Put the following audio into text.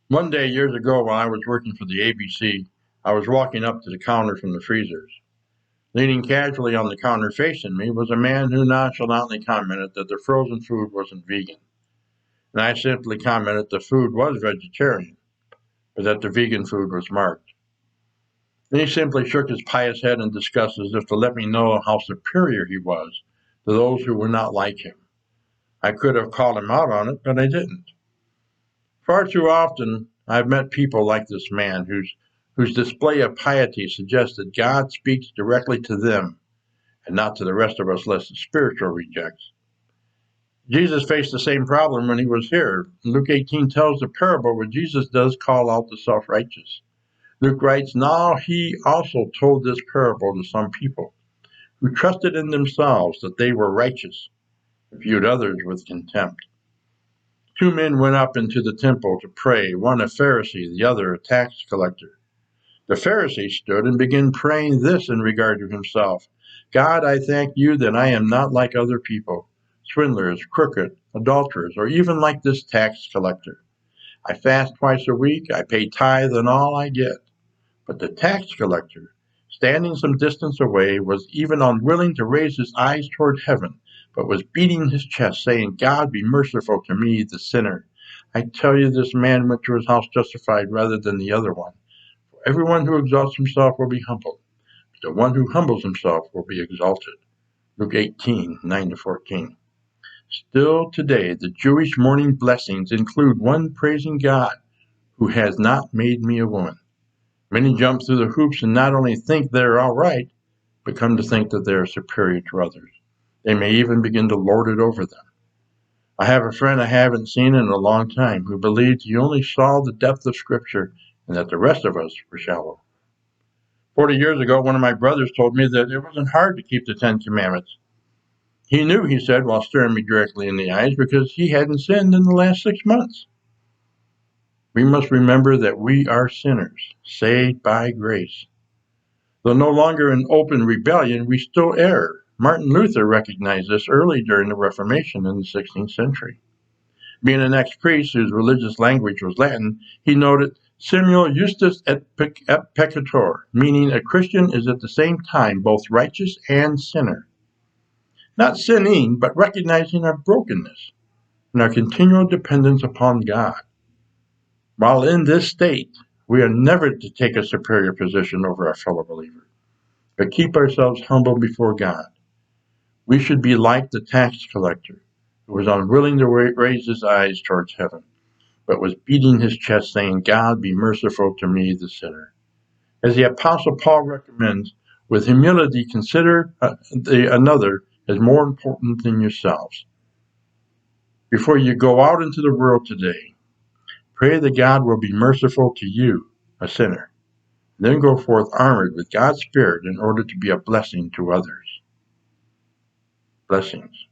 One day years ago while I was working for the ABC, I was walking up to the counter from the freezers. Leaning casually on the counter facing me was a man who nonchalantly commented that the frozen food wasn't vegan. And I simply commented the food was vegetarian, but that the vegan food was marked. Then he simply shook his pious head in disgust as if to let me know how superior he was to those who were not like him. I could have called him out on it, but I didn't. Far too often I've met people like this man whose display of piety suggests that God speaks directly to them and not to the rest of us less spiritual rejects. Jesus faced the same problem when he was here. Luke 18 tells the parable where Jesus does call out the self-righteous. Luke writes, now he also told this parable to some people who trusted in themselves that they were righteous and viewed others with contempt. Two men went up into the temple to pray, one a Pharisee, the other a tax collector. The Pharisee stood and began praying this in regard to himself: God, I thank you that I am not like other people, swindlers, crooked, adulterers, or even like this tax collector. I fast twice a week, I pay tithe on all I get. But the tax collector, standing some distance away, was even unwilling to raise his eyes toward heaven, but was beating his chest, saying, God, be merciful to me, the sinner. I tell you, this man went to his house justified rather than the other one. For everyone who exalts himself will be humbled, but the one who humbles himself will be exalted. Luke 18, 9-14. Still today, the Jewish morning blessings include one praising God who has not made me a woman. Many jump through the hoops and not only think they're all right, but come to think that they are superior to others. They may even begin to lord it over them. I have a friend I haven't seen in a long time who believed he only saw the depth of Scripture and that the rest of us were shallow. 40 years ago, one of my brothers told me that it wasn't hard to keep the Ten Commandments. He knew, he said, while staring me directly in the eyes, because he hadn't sinned in the last 6 months. We must remember that we are sinners, saved by grace. Though no longer in open rebellion, we still err. Martin Luther recognized this early during the Reformation in the 16th century. Being an ex-priest whose religious language was Latin, he noted, Simul justus et peccator, meaning a Christian is at the same time both righteous and sinner. Not sinning, but recognizing our brokenness and our continual dependence upon God. While in this state, we are never to take a superior position over our fellow believers, but keep ourselves humble before God. We should be like the tax collector, who was unwilling to raise his eyes towards heaven, but was beating his chest, saying, God, be merciful to me, the sinner. As the Apostle Paul recommends, with humility consider another as more important than yourselves. Before you go out into the world today, pray that God will be merciful to you, a sinner. Then go forth armored with God's Spirit in order to be a blessing to others. Blessings.